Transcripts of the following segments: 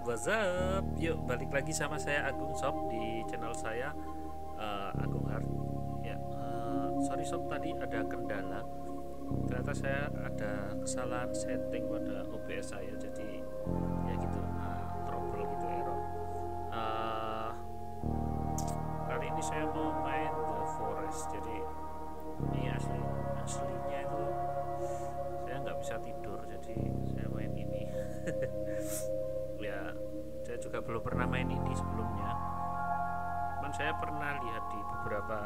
what's up? Yuk balik lagi sama saya Agung Sob di channel saya Agung Art. Ya, sorry Sob, tadi ada kendala. Ternyata saya ada kesalahan setting pada OBS saya, jadi ya gitu, trouble gitu, error. Kali ini saya mau main The Forest. Jadi ini aslinya itu saya nggak bisa tidur, jadi saya main ini. Ya, saya juga belum pernah main ini sebelumnya. Cuman saya pernah lihat di beberapa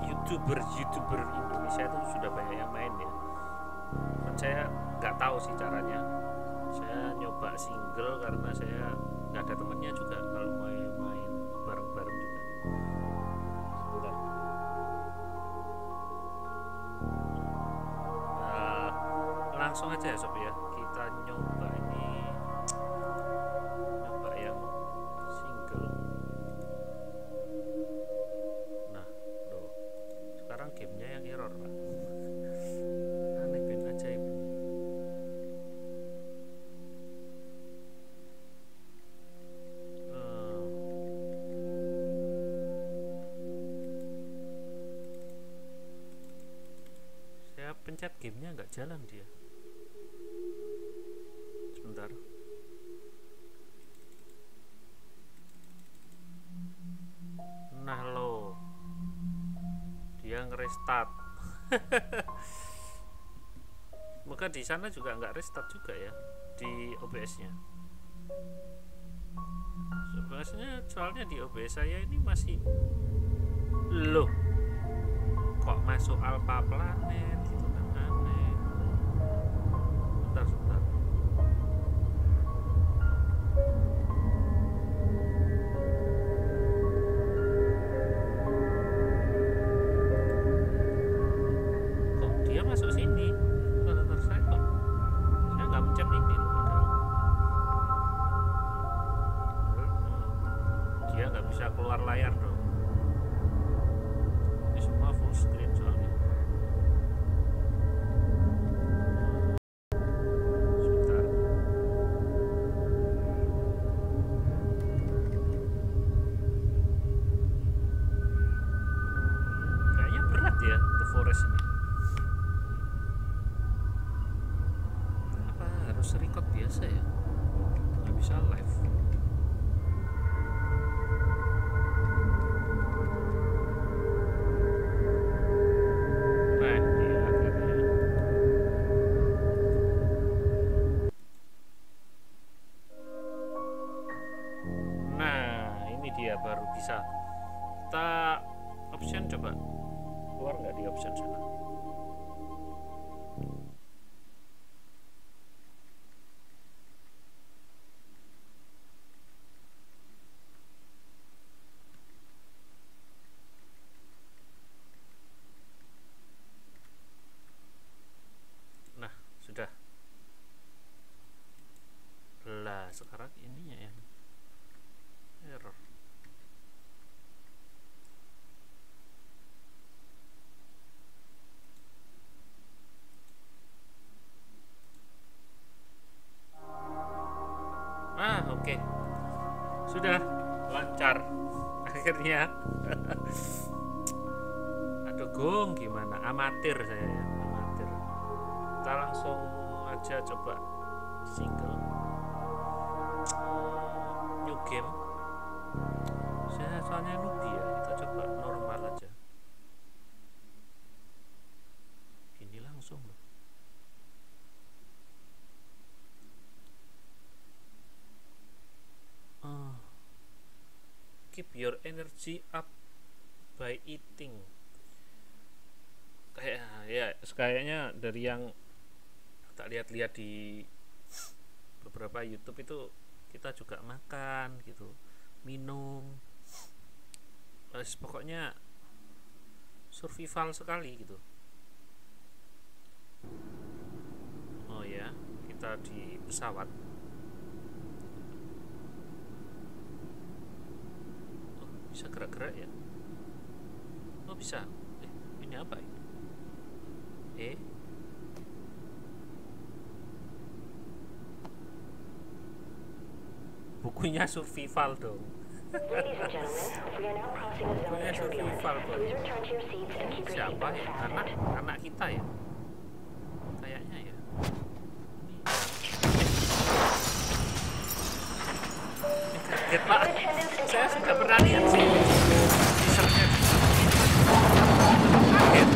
youtuber Indonesia itu sudah banyak yang main ya. Cuman saya nggak tahu sih caranya. Saya nyoba single karena saya nggak ada temennya juga kalau main bareng-bareng juga. Sebentar. Langsung aja ya Sob ya, kita nyoba ini, nyoba yang single. Nah loh, sekarang gamenya yang error Pak. Aneh ben ajaib. Saya pencet gamenya nggak jalan dia. Sebentar. Nah lo, dia ngerestart. Maka di sana juga nggak restart juga ya di OBS-nya. Sebenarnya soalnya di OBS saya ini masih, loh, kok masuk Alpha Planet gitu kan, aneh. Sebentar. Kok dia masuk sini? Sebentar, saya nggak mencet ini loh padahal. Dia nggak bisa keluar layar dong. Ini semua full screen soalnya. Sebentar. Kayaknya berat ya The Forest ini. Apa harus record biasa ya? Nggak bisa live. Nah, dia akhirnya. Nah, ini dia baru bisa. Kita option coba. Keluar nggak di option sana? Nah, sudah. Lah, sekarang ininya yang error. Oke. Sudah lancar akhirnya. Aduh Gung, gimana? Amatir saya ya, amatir. Kita langsung aja coba single. New game. Saya soalnya newbie ya, kita coba normal aja. Gini langsung loh. Keep your energy up by eating. Kayaknya dari yang tak lihat-lihat di beberapa YouTube itu kita juga makan gitu, minum, pokoknya survival sekali gitu. Oh ya, kita di pesawat. Bisa gerak-gerak ya? Oh bisa. Ini apa ini? bukunya survival dong. Ladies and gentlemen, we are now crossing a zone Bukunya of turbulence. survival dong. Please return to your seats and keep your Siapa seatbelts ya? fastened. Anak kita ya? Kayaknya ya. Kaget Pak. Saya sudah pernah lihat sih teasernya. Kaget.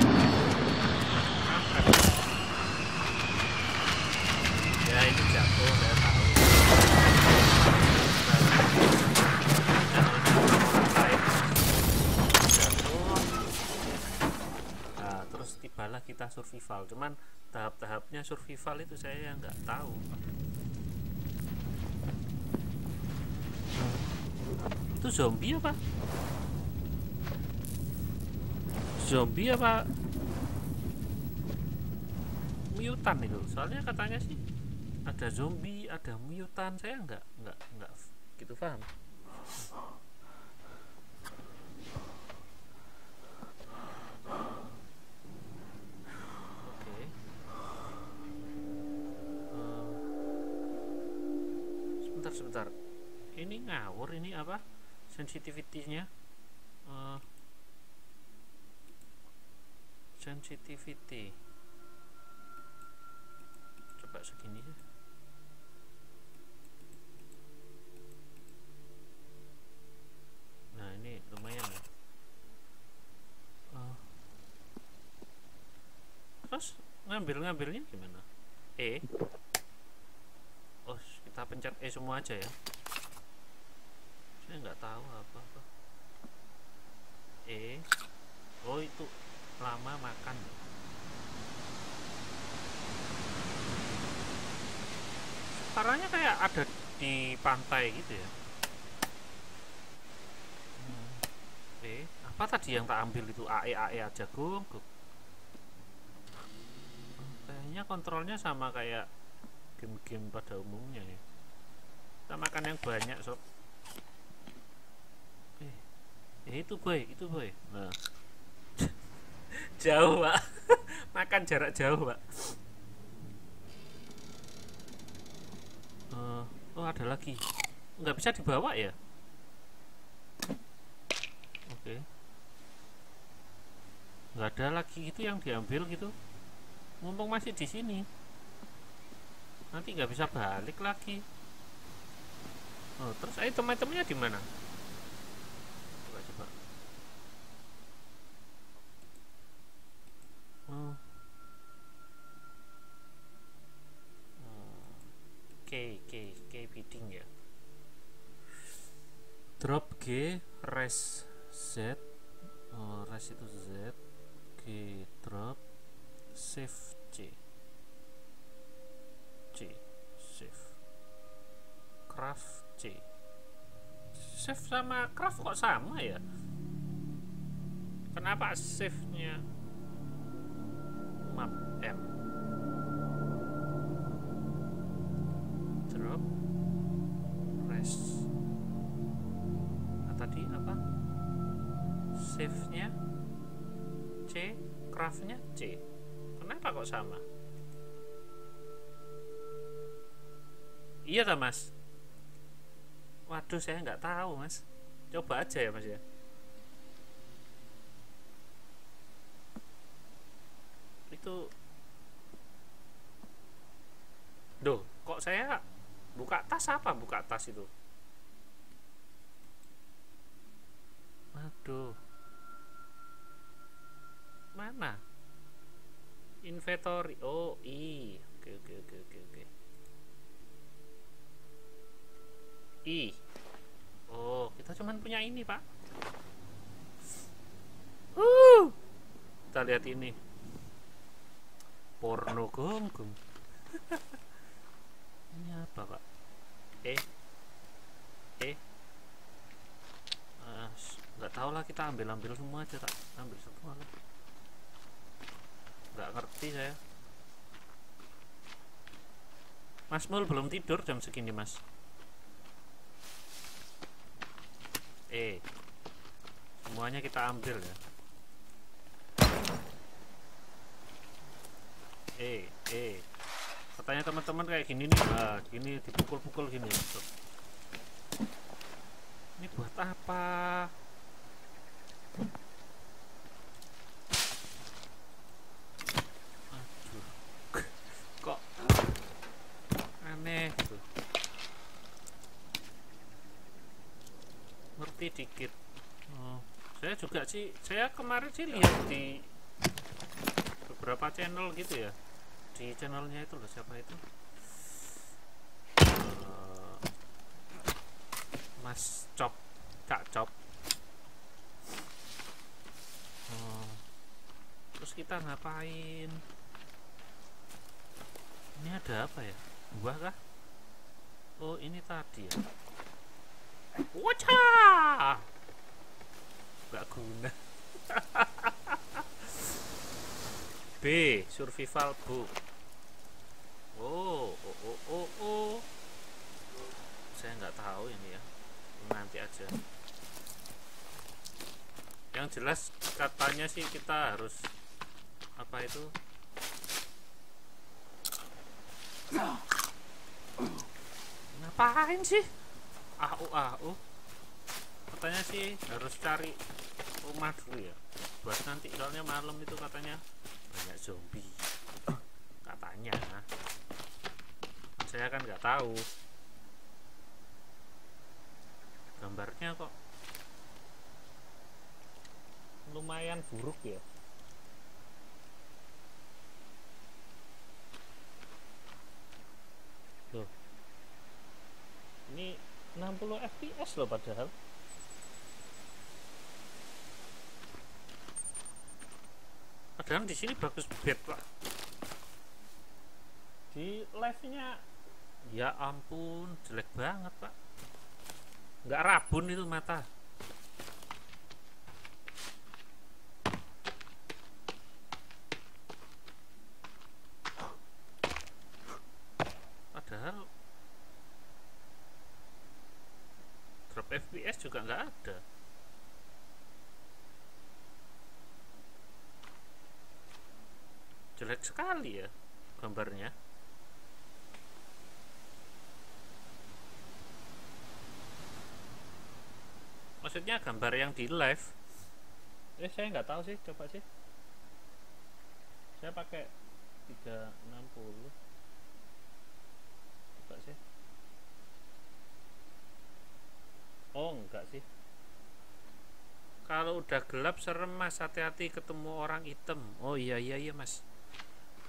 Ya ini jatuh, saya tahu. Nah, terus tibalah kita survival. Cuman tahap-tahapnya survival itu saya nggak tahu. Itu zombie apa? Zombie apa? Mutan itu. Soalnya katanya sih ada zombie, ada mutan. Saya nggak gitu paham. Oke. Sebentar. Ini ngawur ini apa? Sensitivity-nya. Sensitivity. Coba segini ya. Nah ini lumayan ya. Terus ngambilnya gimana? Oh kita pencet semua aja ya. Saya nggak tahu apa. Oh itu lama makan. Suaranya kayak ada di pantai gitu ya. Apa tadi yang tak ambil itu? AE aja gugup. Kayaknya kontrolnya sama kayak game-game pada umumnya ya. Kita makan yang banyak sob. Itu boy. Nah. Jauh pak. Makan jarak jauh pak. Oh ada lagi. Nggak bisa dibawa ya? Oke. Nggak ada lagi itu yang diambil gitu. Mumpung masih di sini. Nanti nggak bisa balik lagi. Oh terus item-itemnya di mana? Coba. K bidding ya. Drop G, res Z. Res itu Z. G drop, save C. Save. Craft C. Save sama craft kok sama ya? Kenapa save-nya map M? Drop rest. Tadi apa? Save-nya C, craft-nya C. Kenapa kok sama? Iya tak mas? Waduh saya nggak tahu mas. Coba aja ya mas ya. Itu Duh, kok saya buka tas apa? Buka tas itu. Aduh. Mana? Inventory. Oh, Oke. Oh, kita cuman punya ini, Pak. Kita lihat ini. Porno gonggong. Ini apa pak? Nggak tahu lah, kita ambil semua aja tak ambil semua lah. Nggak ngerti saya. Mas Mul belum tidur jam segini mas. Semuanya kita ambil ya. Katanya teman-teman kayak gini nih, gini dipukul-pukul gini. Ini buat apa? Aduh, kok aneh tuh. Ngerti dikit. Oh, saya juga sih, saya kemarin sih lihat di beberapa channel gitu ya. Di channelnya itu loh, siapa itu? Mas Cop, Kak Cop. Oh, terus kita ngapain? Ini ada apa ya? Buah kah? Oh, ini tadi ya. Wacah! Gak guna. B, survival book. Oh. Saya nggak tahu ini ya. Nanti aja. Yang jelas katanya sih kita harus apa itu? Ngapain sih? Katanya sih harus cari rumah dulu ya. Buat nanti soalnya malam itu katanya banyak zombie. Katanya. Saya kan nggak tahu. Gambarnya kok lumayan buruk ya. Loh. Ini 60 fps loh padahal. Padahal di sini bagus banget Pak. Di live-nya ya ampun, jelek banget Pak. Nggak rabun itu mata. Padahal drop FPS juga nggak ada. Jelek sekali ya gambarnya. Maksudnya gambar yang di live. Saya nggak tahu sih, coba sih. Saya pakai 360. Coba sih. Oh, enggak sih. Kalau udah gelap serem Mas, hati-hati ketemu orang hitam. Oh iya Mas.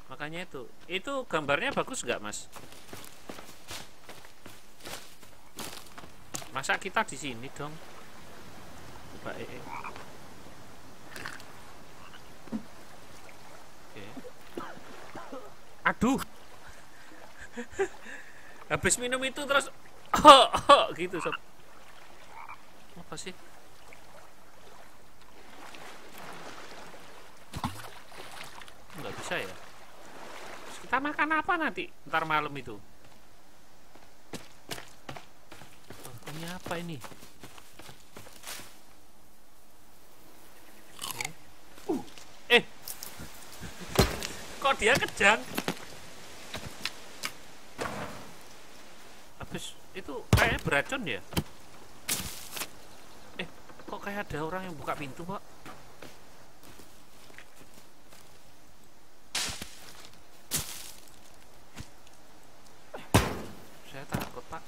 Makanya itu gambarnya bagus nggak Mas? Masa kita di sini dong? Coba Oke. Aduh. Habis minum itu terus gitu sob. Apa sih? Nggak bisa ya. Terus kita makan apa nanti ntar malam itu? Ini apa ini? Kok dia kejang? Habis itu kayaknya beracun ya? Kok kayak ada orang yang buka pintu Pak? Saya takut Pak.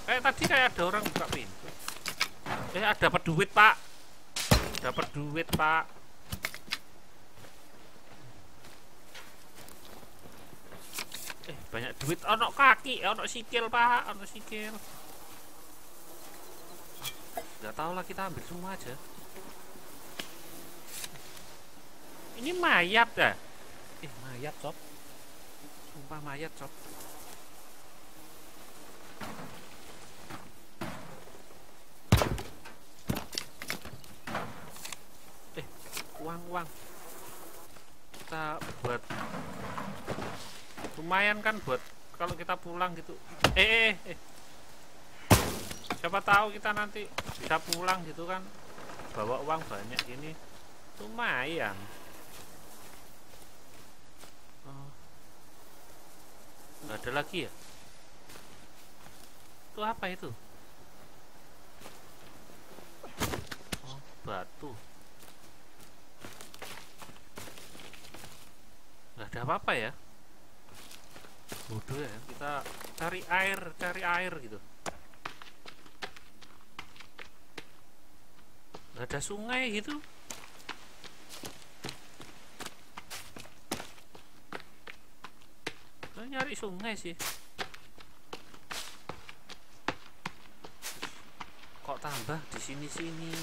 Tadi kayak ada orang buka pintu. Dapat duit Pak. Dapat duit Pak. Banyak duit. Ono kaki, ono sikil Pak, ono sikil. Gak tau lah, kita ambil semua aja. Ini mayat dah. Mayat sob. Sumpah mayat sob. Uang kita buat lumayan kan buat kalau kita pulang gitu. Siapa tahu kita nanti bisa pulang gitu kan, bawa uang banyak ini, lumayan. Nggak ada lagi ya? Itu apa itu? Oh, batu. Nggak ada apa-apa ya? Bodoh ya, kita cari air gitu. Nggak ada sungai gitu. Kita nyari sungai sih. Kok tambah di sini-sini?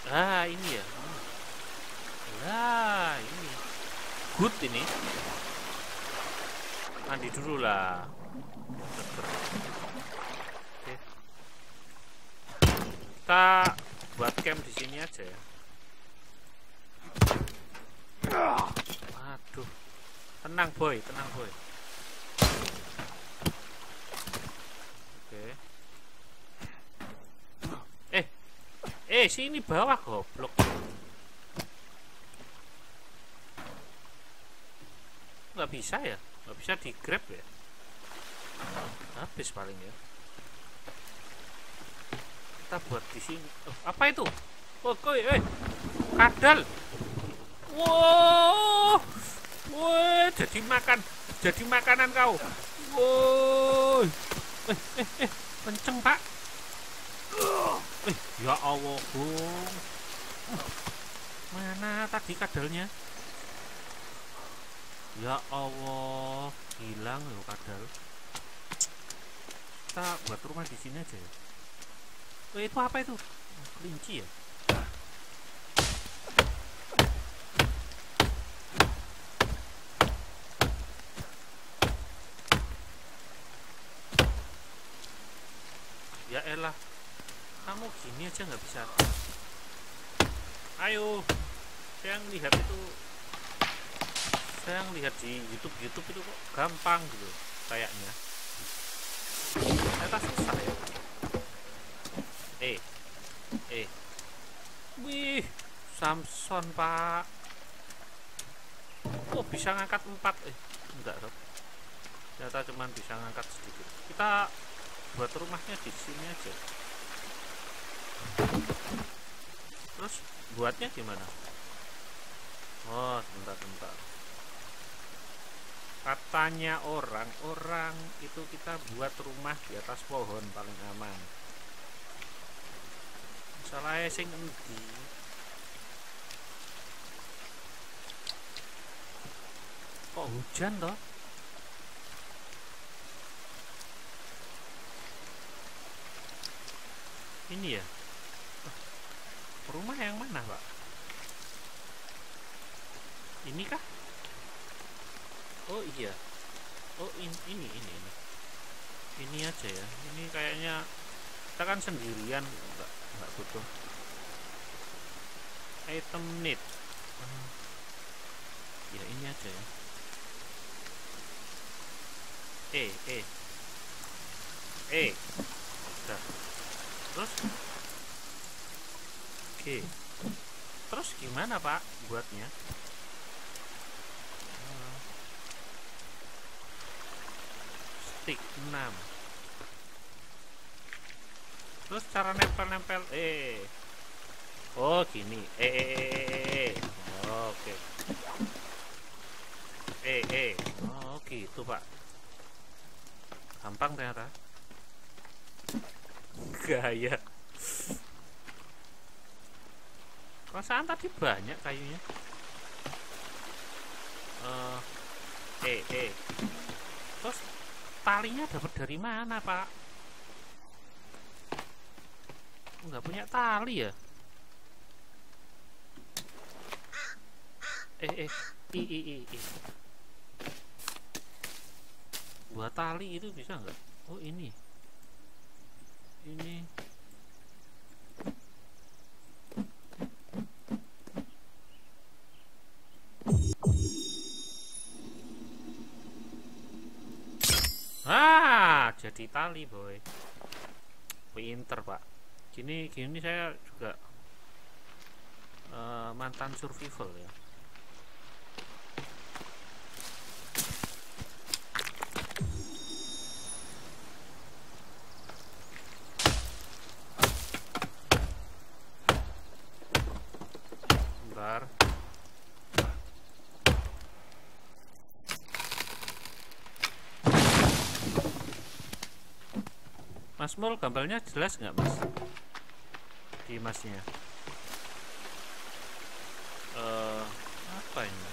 Ah, ini ya. Lah, ini. Good ini. Mandi dulu lah. Seger. Oke. Kita buat camp di sini aja ya. Aduh. Tenang boy, tenang boy. Oke. Sini bawah goblok. Nggak bisa ya? Nggak bisa di grab ya? Habis paling ya. Kita buat di sini. Oh, apa itu? Oh, kadal. Wow, woi, jadi makanan kau. Woi, kenceng pak. Ya Allah, Bung. Mana tadi kadalnya? Ya Allah, hilang loh kadal. Kita buat rumah di sini aja ya. Itu apa itu? Kelinci ya? Ya elah, kamu gini aja nggak bisa. Ayo, saya ngelihat itu. Saya ngelihat di YouTube itu kok gampang gitu kayaknya. Ternyata susah ya. Wih, Samson pak. Oh bisa ngangkat 4. Enggak sob. Ternyata cuman bisa ngangkat sedikit. Kita buat rumahnya di sini aja. Terus buatnya gimana? Oh sebentar. Katanya orang itu kita buat rumah di atas pohon paling aman. Masalahnya sing endi? Kok hujan toh? Ini ya? Rumah yang mana pak? Ini kah? Oh iya. Oh ini aja ya. Ini kayaknya kita kan sendirian, nggak butuh item need. Ya ini aja ya. Udah. Terus oke. Terus gimana pak buatnya? Stick 6. Terus cara nempel oh gini. Oke. Oh gitu pak. Gampang ternyata. Gaya. Perasaan tadi banyak kayunya. Terus talinya dapat dari mana pak? Nggak punya tali ya? Buat tali itu bisa nggak? Oh ini jadi tali boy. Pinter pak. Gini saya juga mantan survival ya. Mas Mul, gambarnya jelas nggak Mas? Di Masnya. Apa ini?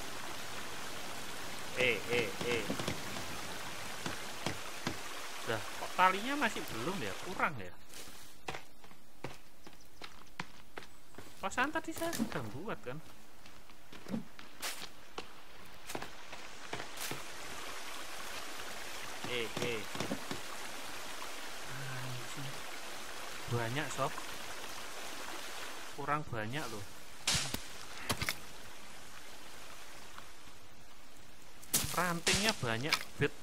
Dah, kok talinya masih belum ya? Kurang ya? Perasaan tadi saya sudah buat kan? Anjing. Banyak sob. Kurang banyak loh. Rantingnya banyak bet.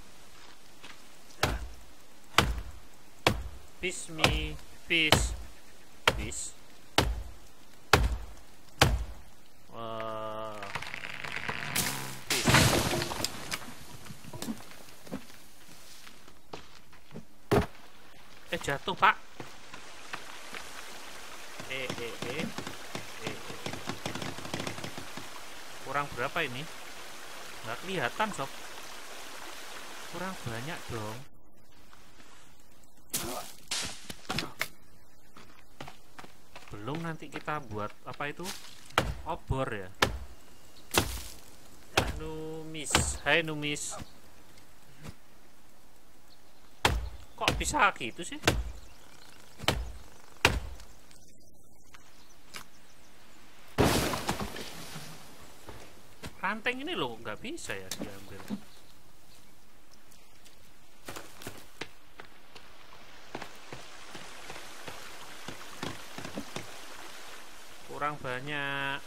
Fish me, fish. Jatuh pak. Kurang berapa ini? Nggak kelihatan sob. Kurang banyak dong. Belum nanti kita buat apa itu? Obor ya. Numis, hai Numis. Kok bisa gitu sih? Ranting ini loh nggak bisa ya diambil. Kurang banyak.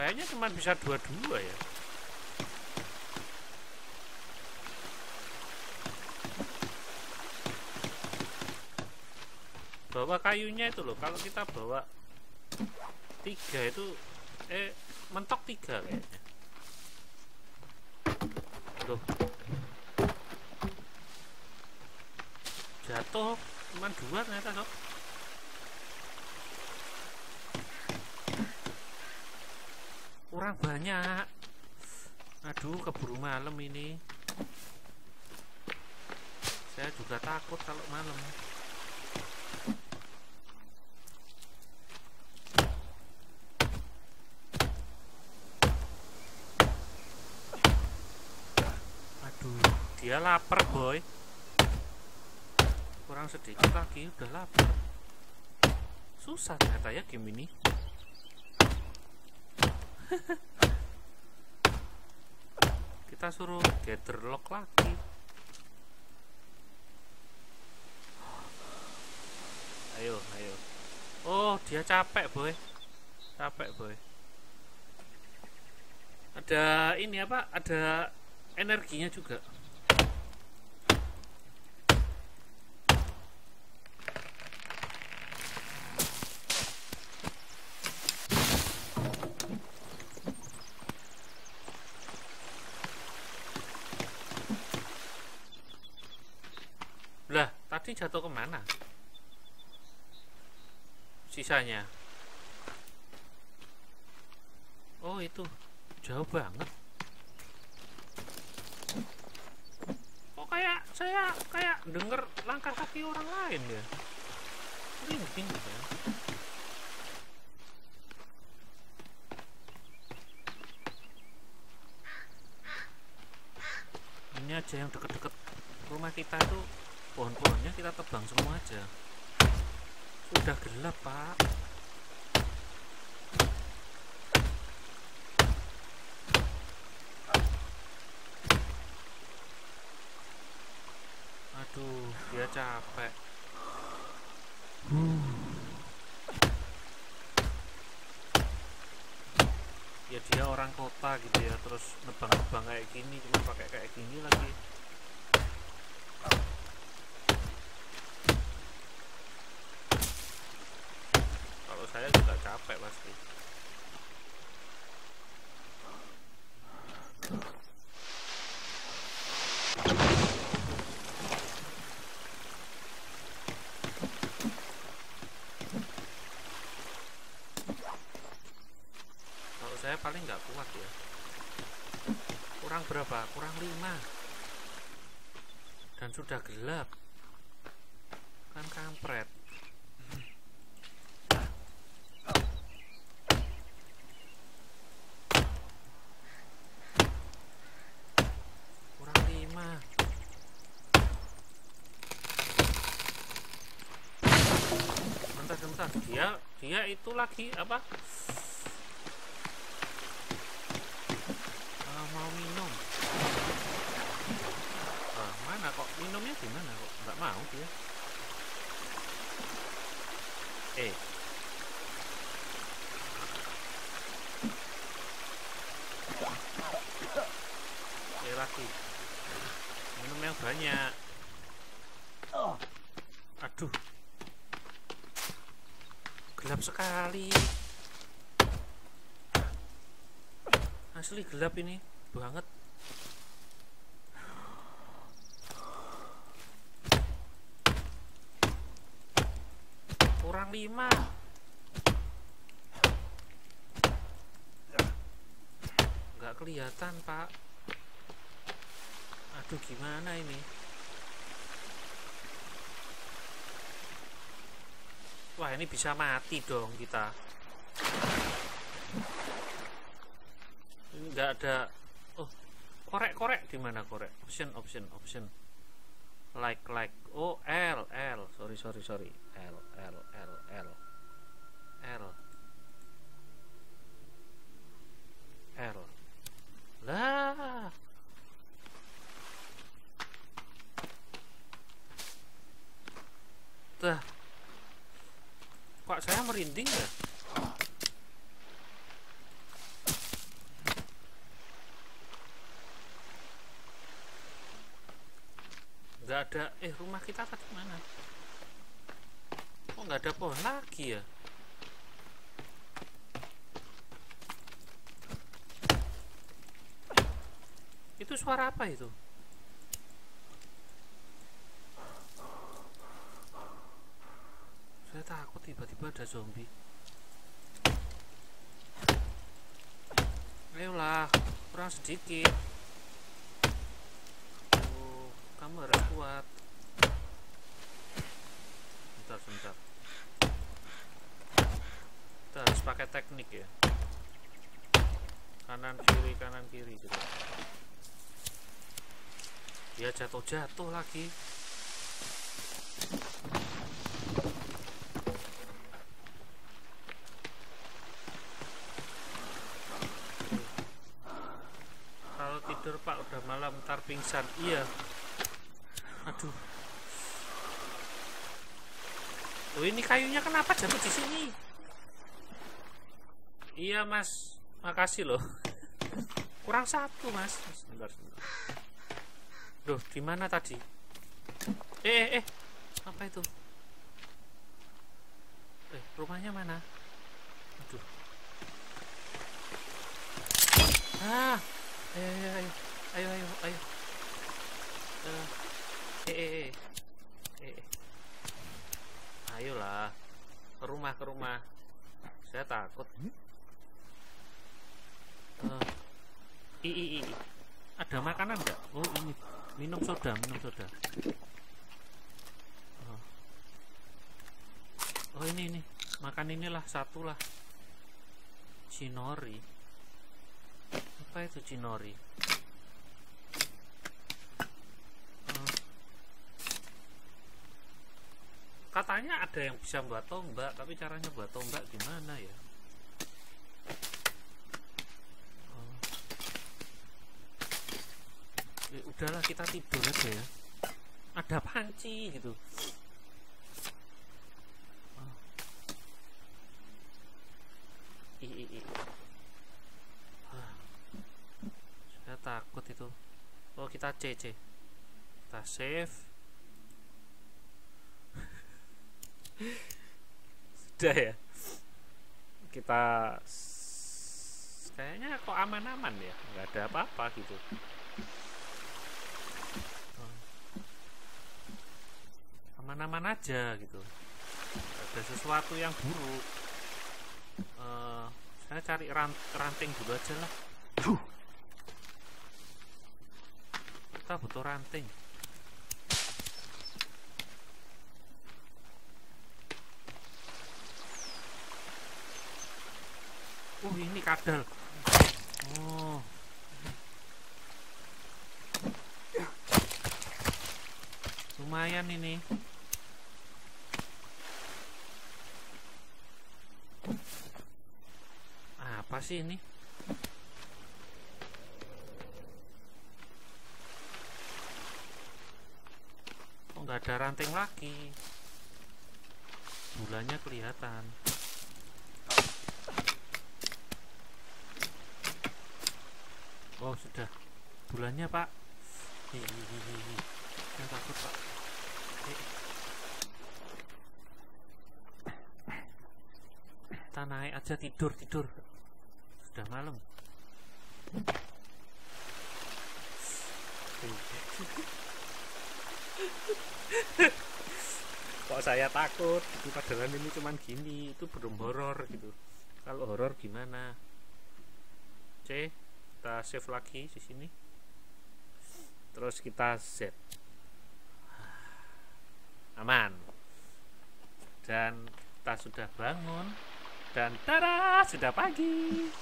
Kayaknya cuma bisa dua-dua ya. Bawa kayunya itu loh. Kalau kita bawa 3 itu mentok 3 kayaknya. Loh. Jatuh cuma 2 ternyata sob. Kurang banyak. Aduh, keburu malam ini. Saya juga takut kalau malam. Aduh, dia lapar boy. Kurang sedikit lagi udah lapar. Susah ternyata ya game ini. Kita suruh gather lock lagi. Ayo. Oh, dia capek boy. Ada ini apa? Ada energinya juga. Lah, tadi jatuh kemana? Sisanya. Oh, itu jauh banget. Kok saya kayak denger langkah kaki orang lain ya. Merinding ya. Ini aja yang deket-deket rumah kita tuh. Pohon-pohonnya kita tebang semua aja. Sudah gelap pak. Aduh, dia capek. Ya dia orang kota gitu ya, terus nebang-nebang kayak gini, cuma pakai kayak gini lagi. Saya juga capek pasti. dia. Kurang berapa? Kurang 5. Dan sudah gelap. Kan kampret. Kurang 5. Bentar. Dia itu lagi apa? Mau minum. Mana kok minumnya di mana kok nggak mau dia? Lagi minum yang banyak. Aduh, gelap sekali. Asli gelap ini banget. Kurang 5. Nggak kelihatan, Pak. Aduh, gimana ini? Wah, ini bisa mati dong kita. Ini nggak ada. Oh, korek di mana korek? Option. Like. Oh, L. Sorry. L. Lah. Tuh. Kok saya merinding ya? Nggak ada. Rumah kita tadi mana? Kok nggak ada pohon lagi ya? Itu suara apa itu? Saya takut tiba-tiba ada zombie. Ayolah, kurang sedikit. Oh, kamu harus kuat. Bentar. Kita harus pakai teknik ya. Kanan kiri gitu. Dia jatuh lagi. Kalau tidur Pak udah malam ntar pingsan. Iya. Aduh. Oh, ini kayunya kenapa jatuh di sini? Iya Mas, makasih loh. Kurang 1 Mas. Sebentar. Duh, di mana tadi? Apa itu? Rumahnya mana? Aduh. Ayo. Ayolah. Ke rumah. Saya takut. Ada makanan enggak? Oh, ini. Minum soda. Oh, ini. Makan inilah satu lah. Cinori. Apa itu cinori? Katanya ada yang bisa buat tombak, tapi caranya buat tombak gimana ya? Udahlah, kita tidur aja ya. Ada panci gitu. Saya takut itu. Oh, kita CC. Kita save. Sudah ya. Kita kayaknya kok aman-aman ya, nggak ada apa-apa gitu. Aman-aman aja gitu. Ada sesuatu yang buruk. Saya cari ranting dulu aja lah. Kita butuh ranting. Ini kadal. Oh. Lumayan ini. Apa sih ini? Kok nggak ada ranting lagi? Bulannya kelihatan. Oh sudah, bulannya pak. Saya takut pak. Kita naik aja, tidur. Sudah malam. Kok saya takut? Itu padahal ini cuman gini, itu belum horor gitu. Kalau horor gimana? Kita save lagi di sini. Terus kita Z. Aman. Dan kita sudah bangun. Dan tada, sudah pagi.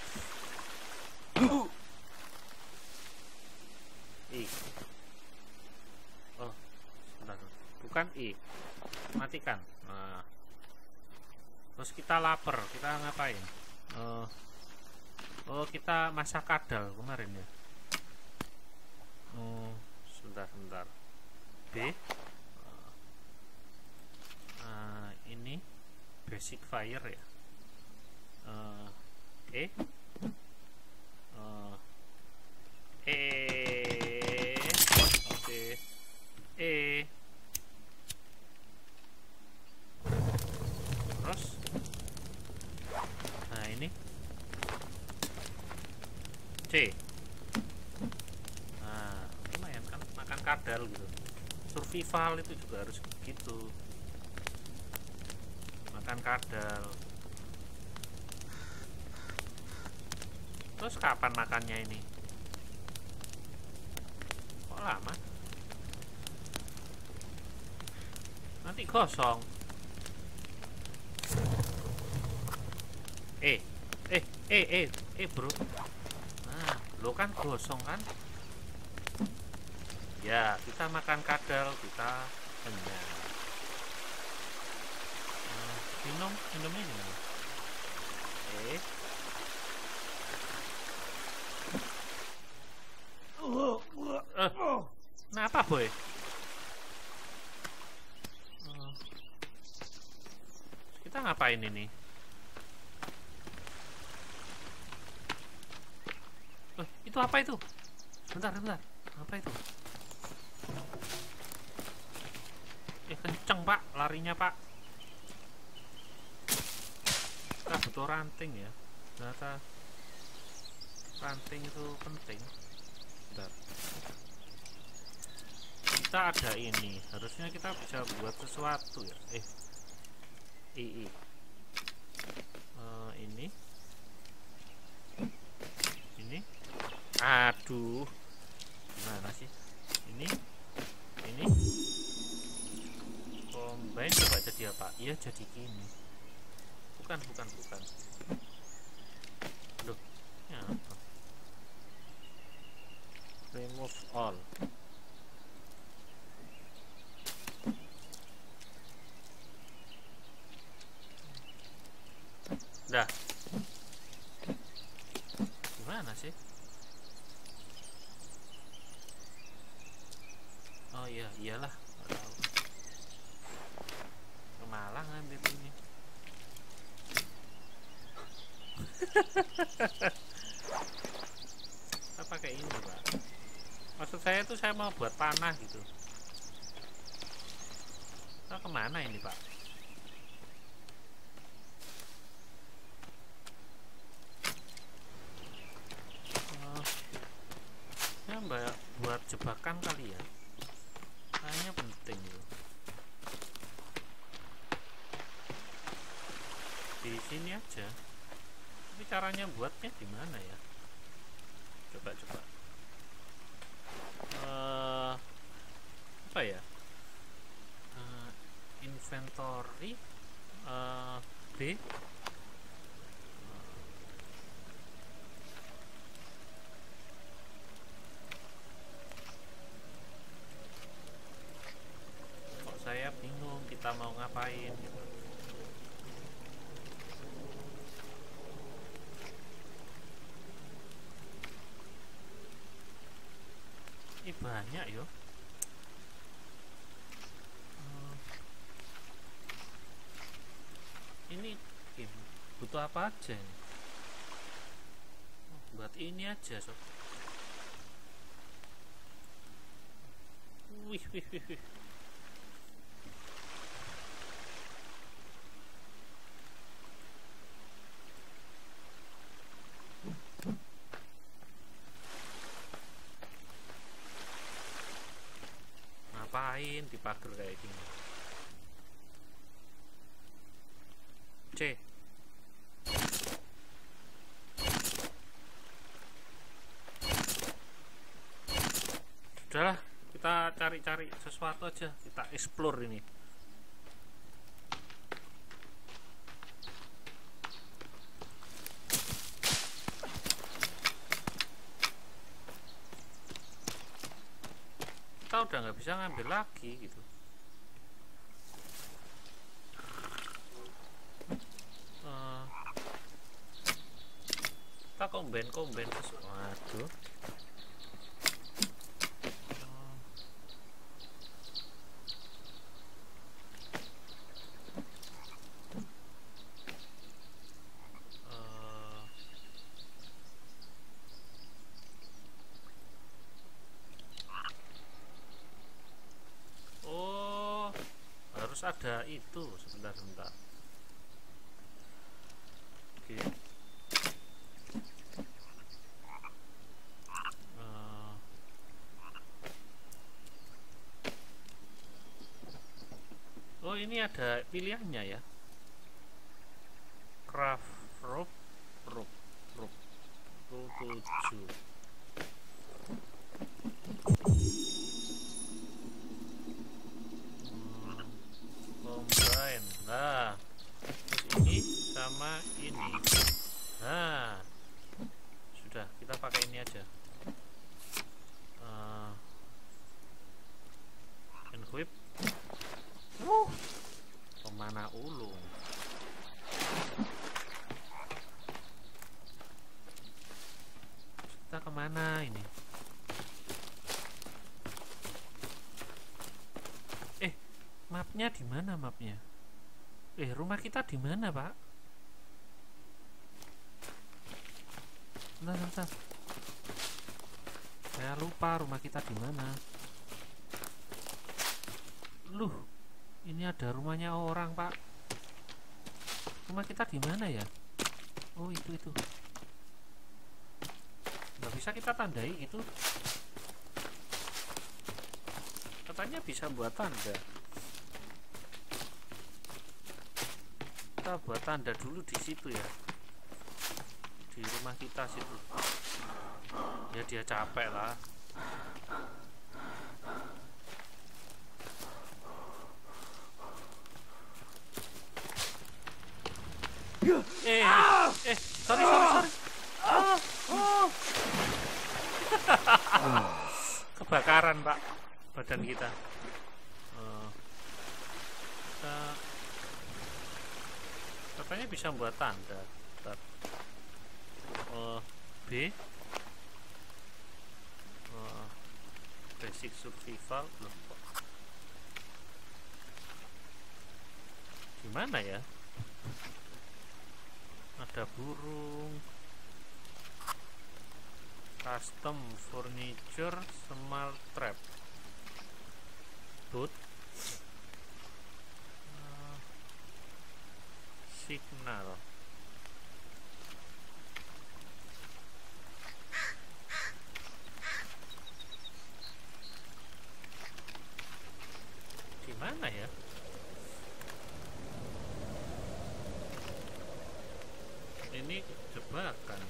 Oh, sebentar. Bukan matikan. Nah. Terus kita lapar, kita ngapain? Kita masak kadal kemarin ya. Sebentar. B. Ini basic fire ya. Oke. Terus ini C. Lumayan kan makan kadal gitu. Survival itu juga harus gitu. Makan kadal. Terus kapan makannya ini? Kok lama? Nanti gosong. Bro. Nah, lo kan gosong kan? Ya, kita makan kadal, kita kenyang. Minumnya gimana? Kenapa boy? Kita ngapain ini? Itu apa itu? Bentar. Apa itu? Kenceng pak, larinya pak. Kita butuh ranting ya. Ternyata ranting itu penting. Bentar. Kita ada ini, harusnya kita bisa buat sesuatu ya. Ini. Aduh. Gimana sih? Ini. Combine coba jadi apa? Iya jadi gini. Bukan. Loh, ini apa? Remove all. Dah. Gimana sih? Oh iya, iyalah. Kemalang ambil ini. Kita pakai ini pak. Maksud saya tuh saya mau buat panah gitu. Kita kemana ini pak? Buat jebakan kali ya, kayaknya penting loh. Di sini aja. Tapi caranya buatnya gimana ya? Coba apa ya, inventory, B, kok saya bingung kita mau ngapain gitu. Ini banyak yo. Ini butuh apa aja ini? Buat ini aja sob. Wih. Ngapain dipager kayak gini? C. Sudahlah, kita cari-cari sesuatu aja, kita explore ini. Kita udah nggak bisa ngambil lagi gitu. Kita combine sesuatu. Oh, harus ada itu. Sebentar. Oke. Oh, ini ada pilihannya ya. Craft rope 7. Combine. Nah, terus ini sama ini. Nah, sudah, kita pakai ini aja. Equip. Kemana ulung? Kita kemana ini? Mapnya di mana mapnya? Rumah kita di mana, Pak? Bentar. Saya lupa rumah kita di mana. Loh, ini ada rumahnya orang, Pak. Rumah kita di mana ya? Oh, itu. Nggak bisa kita tandai itu. Katanya bisa buat tanda. Kita buat tanda dulu di situ ya, di rumah kita situ. Ya dia capek lah. Sorry. Kebakaran, Pak, badan kita. Katanya bisa buat tanda. B, basic survival. Loh, gimana ya? Ada burung, custom furniture, small trap, boot, signal. Gimana ya? Ini jebakan.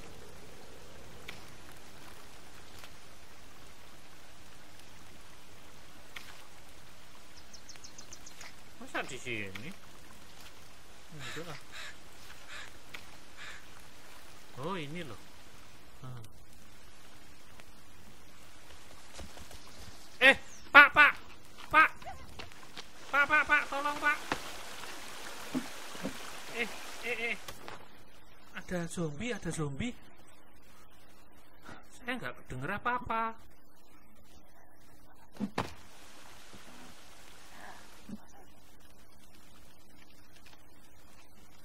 di sini? Itu lah. Oh ini loh. Ah. Pak, pak, pak, pak, tolong pak. Ada zombie. Saya nggak denger apa-apa.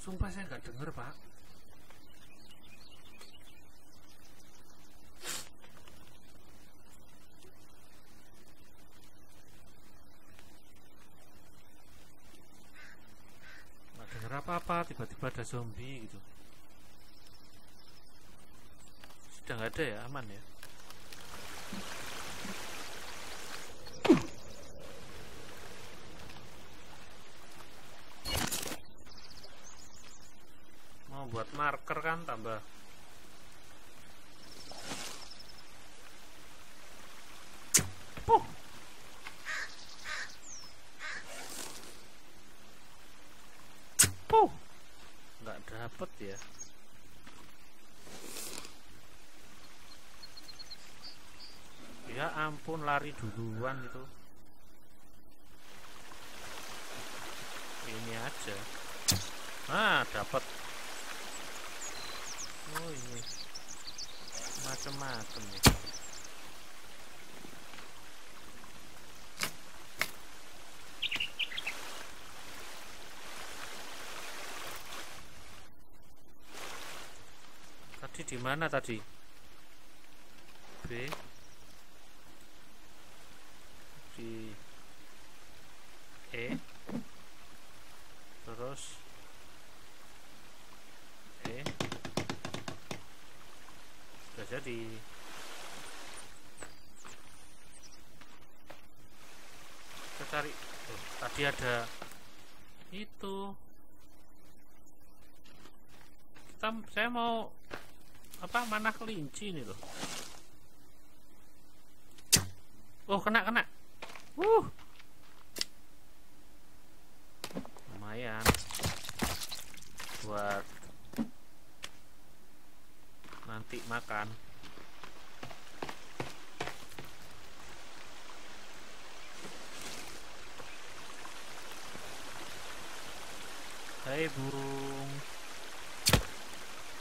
Sumpah saya nggak denger pak. Nggak denger apa-apa. Tiba-tiba ada zombie gitu. Sudah nggak ada ya, aman ya. Mau buat marker kan tambah. Nggak dapet ya. Ya ampun, lari duluan itu. Ini aja. Ah, dapat. Oh ini macam-macam nih. Tadi di mana tadi? B di E terus E sudah jadi. Kita cari. Tadi ada itu. Saya mau apa, mana kelinci nih loh. Oh kena. Lumayan buat nanti makan. Hai burung.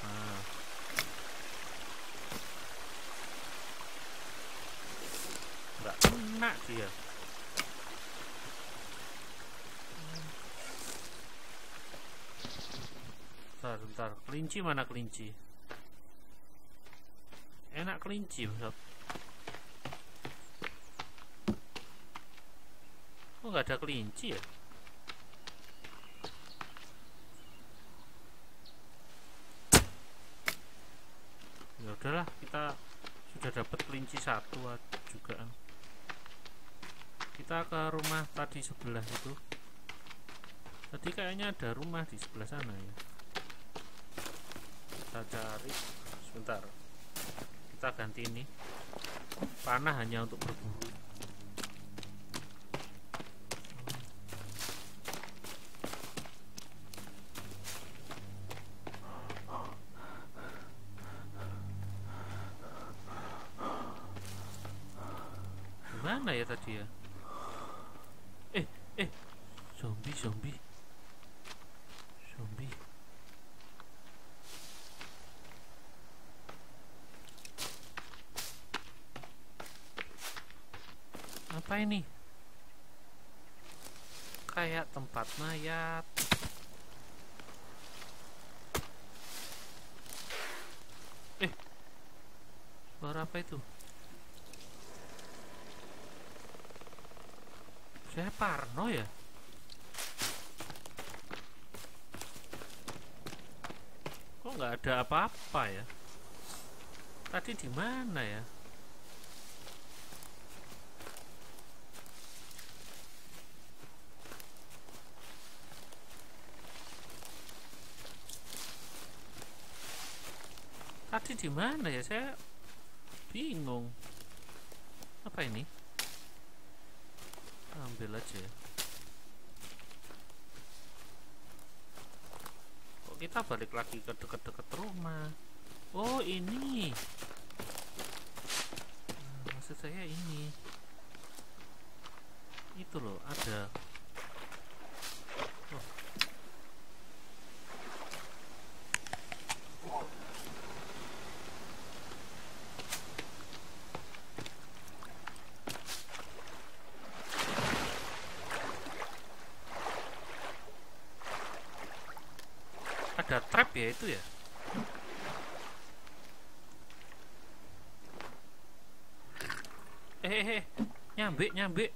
Nah. Nggak kena dia. Bentar. Kelinci mana kelinci? Enak kelinci, Sob. Oh, nggak ada kelinci ya? Ya udahlah, kita sudah dapat kelinci satu juga. Kita ke rumah tadi sebelah itu. Tadi kayaknya ada rumah di sebelah sana ya. Kita cari sebentar. Kita ganti ini. Panah hanya untuk berburu. Gimana ya tadi ya? Zombie. Apa ini? Kayak tempat mayat. Suara apa itu? Saya parno ya? Kok nggak ada apa-apa ya? Tadi di mana ya? Tadi di mana ya? Saya bingung. Apa ini? Ambil aja ya. kita balik lagi ke deket-deket rumah. Oh ini, maksud saya ini, itu loh ada. Oh. Ada trap ya itu ya. Nyambe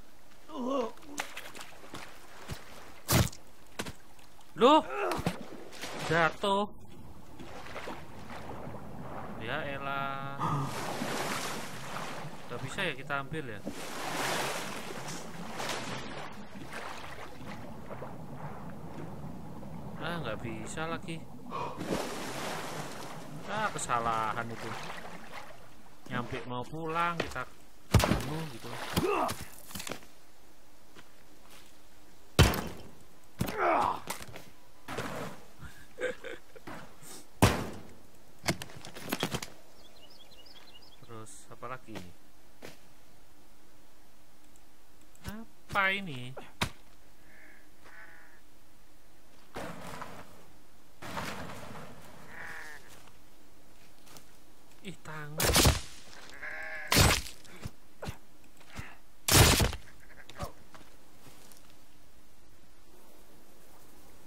loh, jatuh ya elah. Gak bisa ya kita ambil ya. Nggak bisa lagi. Kesalahan itu. Nyampe mau pulang kita bunuh gitu. Terus apa lagi ini? Apa ini? Ih, tangan.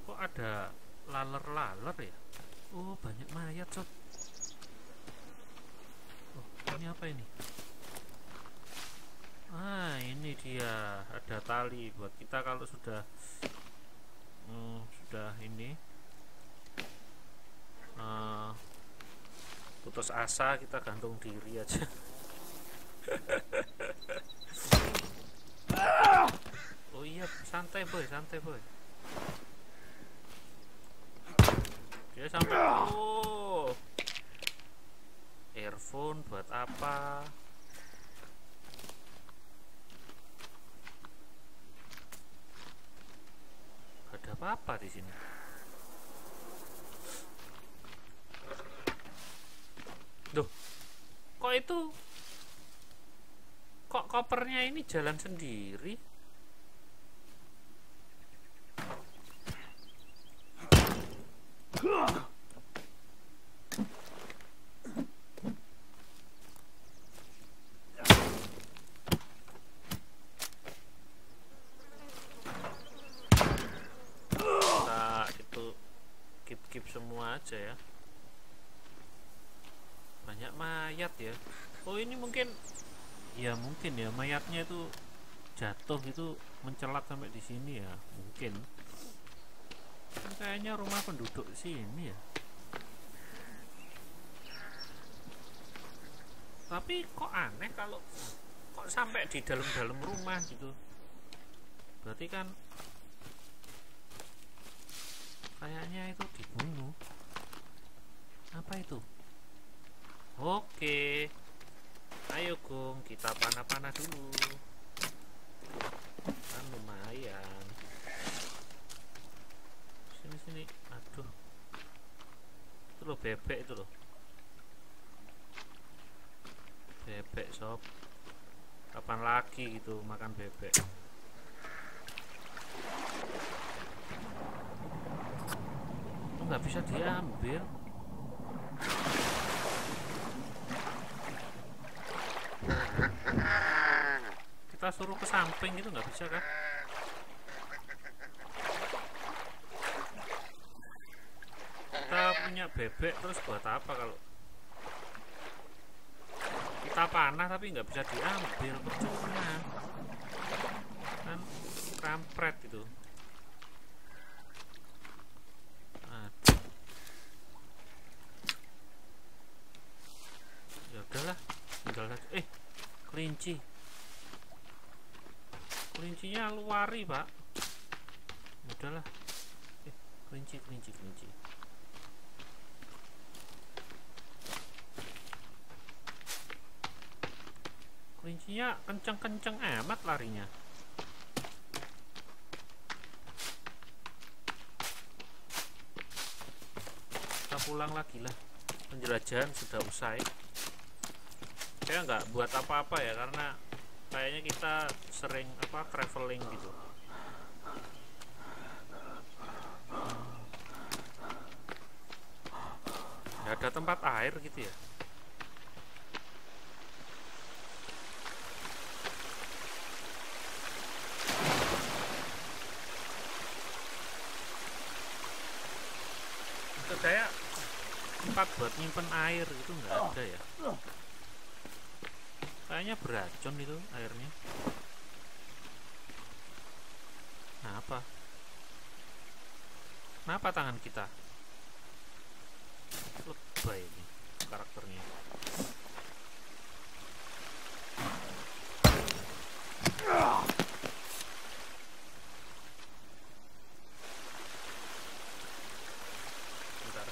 Kok ada laler-laler ya? Oh, banyak mayat, sob. Oh, ini apa ini? Ini dia, ada tali buat kita kalau sudah ini putus asa, kita gantung diri aja. Oh iya, santai boy. Dia sampai. Oh, earphone buat apa? Gak ada apa-apa di sini. Duh, kok kopernya ini jalan sendiri? Nah, itu keep semua aja ya. Banyak mayat ya. Oh, ini mungkin ya mayatnya itu jatuh itu mencelat sampai di sini ya, mungkin. Kayaknya rumah penduduk sini ya. Tapi kok aneh kalau kok sampai di dalam rumah gitu. Berarti kan kayaknya itu dibunuh. Apa itu? Oke, ayo Gung, kita panah-panah dulu. Kan lumayan. Sini. Aduh, itu loh bebek itu loh. Bebek sob. Kapan lagi gitu makan bebek? Nggak bisa diambil. Kita suruh ke samping itu nggak bisa kan? Kita punya bebek terus buat apa kalau kita panah tapi nggak bisa diambil, percuma kan, kampret itu. Ya udahlah, tinggal saja. Kelincinya luari pak. Udahlah. Kelinci. Kelincinya kenceng amat larinya. pulang lagi lah. Penjelajahan sudah usai. Saya nggak buat apa-apa ya, karena kayaknya kita sering traveling gitu. Nggak ada tempat air gitu ya. Untuk saya tempat buat nyimpen air itu nggak ada ya. Kayaknya beracun itu airnya. Nah, kenapa tangan kita lebay ini karakternya? Bentar.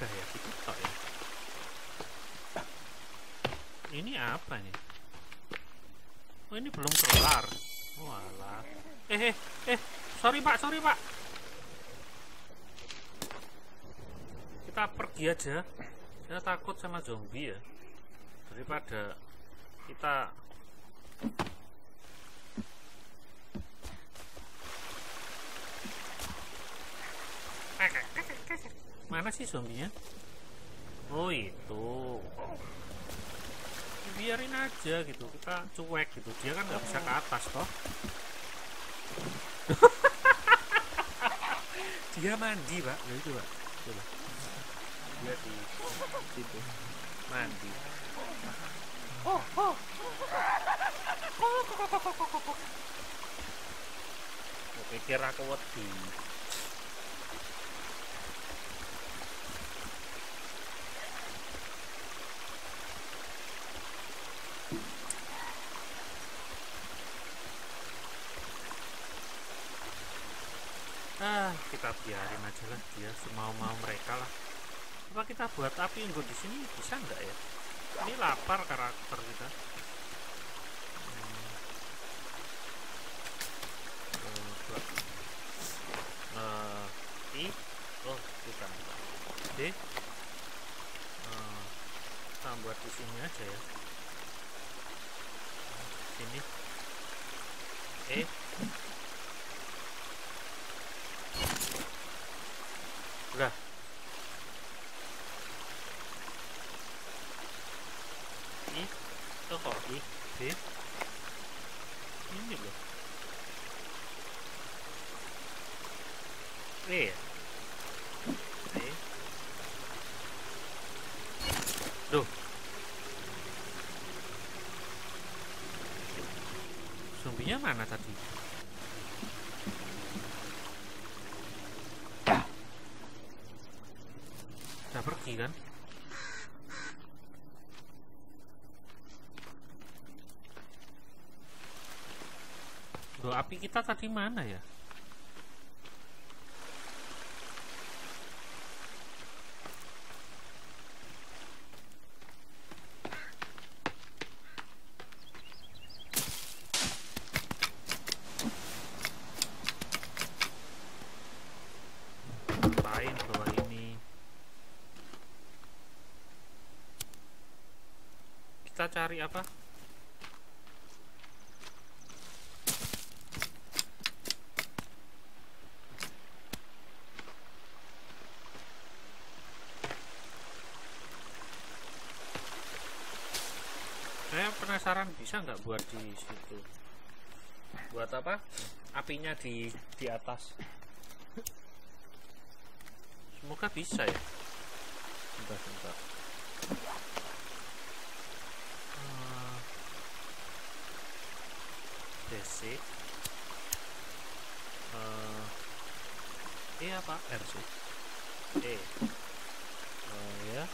Udah ya, gitu tok ya. Ini apa nih? Oh, ini belum kelar. Walah. Sorry pak. Kita pergi aja. Saya takut sama zombie ya. Daripada kita mana sih zombinya? Oh itu. Biarin aja gitu, kita cuek gitu. Dia kan nggak bisa ke atas toh. Dia mandi pak, ya itu pak. Coba. Dia di situ mandi. Gue pikir aku wedi. Kita biarin aja lah, dia semau-mau mereka lah. Apa kita buat api unggun di sini bisa nggak ya? Ini lapar karakter kita. Oh bukan. Kita buat di sini aja ya. Sini. Udah. Itu kok ini loh. Duh. Zombinya mana tadi? Udah pergi kan? Loh, api kita tadi mana ya? Ngapain bawa ini? Kita cari apa? Saya penasaran bisa nggak buat di situ? Buat apa? Apinya di atas. Semoga bisa ya. Bentar. Basic. Apa? R sih. Ya.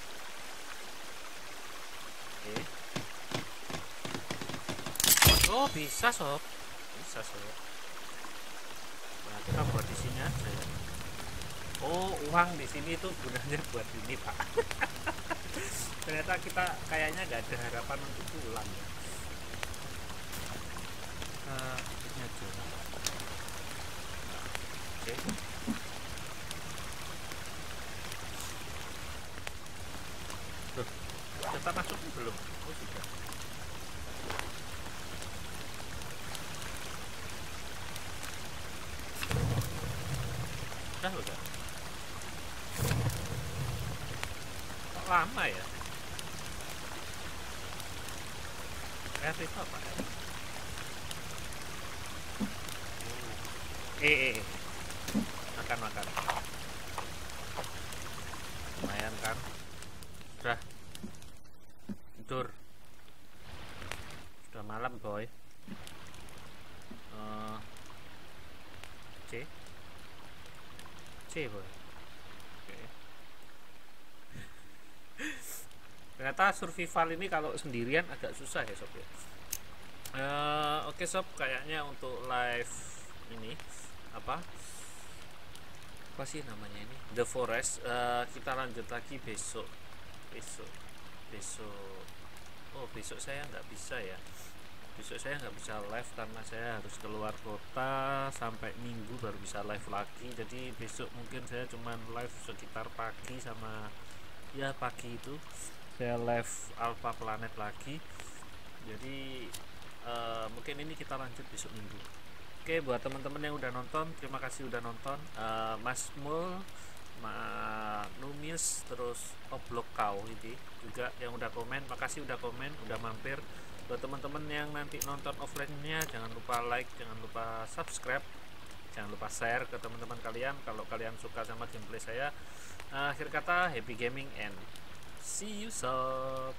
Oh bisa sob. Nah kita buat di sini aja ya. Oh, uang di sini tuh gunanya buat ini, Pak. Ternyata kita kayaknya nggak ada harapan untuk pulang ya. Ini aja. Oke. Loh, kita masuk belum? Oh, sudah. Udah. Kok lama ya? Itu apa? Makan. Lumayan kan? Udah tidur. Sudah malam, boy. C boy. Oke. Ternyata survival ini kalau sendirian agak susah ya sob ya. Oke sob, kayaknya untuk live ini apa sih namanya ini, The Forest, kita lanjut lagi besok. Oh, besok saya nggak bisa ya. Besok saya nggak bisa live karena saya harus keluar kota, sampai Minggu baru bisa live lagi. Jadi besok mungkin saya cuman live sekitar pagi, sama ya pagi itu saya live Alpha Planet lagi. Jadi mungkin ini kita lanjut besok Minggu. Oke, buat teman-teman yang udah nonton, terima kasih udah nonton. Mas Mul, Numis, terus Oblok Kau ini juga yang udah komen, makasih udah komen, udah mampir. Buat teman-teman yang nanti nonton offline-nya, jangan lupa like, jangan lupa subscribe, jangan lupa share ke teman-teman kalian kalau kalian suka sama gameplay saya. Akhir kata, happy gaming and see you sob.